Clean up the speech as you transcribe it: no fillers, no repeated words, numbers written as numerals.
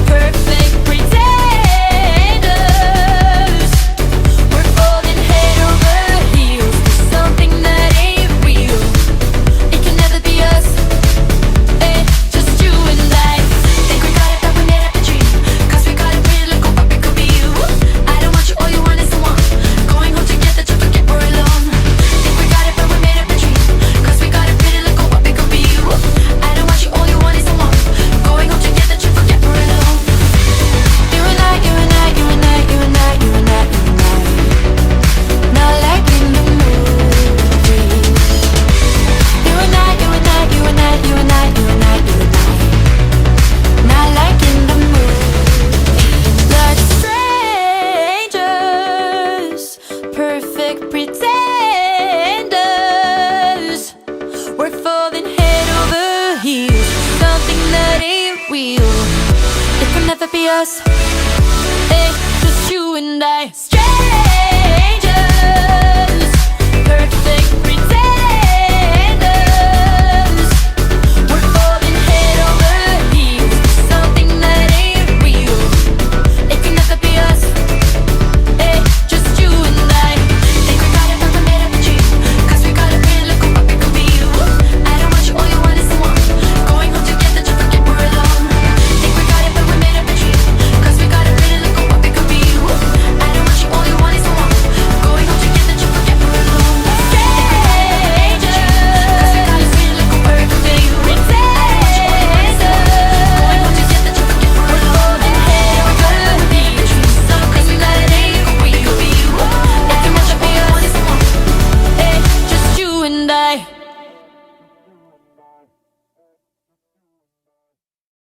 perfect pretenders. We're falling head over heels for something that ain't real. It can never be us, just you and I. Think we got it, but we made up a dream. 'Cause we got it pretty, look what we could be you. I don't want you, all you want is someone. Going home together to forget we're alone. Think we got it, but we made up a dream. 'Cause we got it pretty, look what we could be you. I don't want you, all you want is someone. Going home together to forget we're alone. You and I, you and I, you and I, you and I, you and I, you and I. Not like in the movies. You and I, you and I, you and I, you and I, you and I, you and I. Not like in the movies. Like strangers, perfect pretenders. We're falling head over heels, something that ain't real. It can never be us, just you and I. Strangers.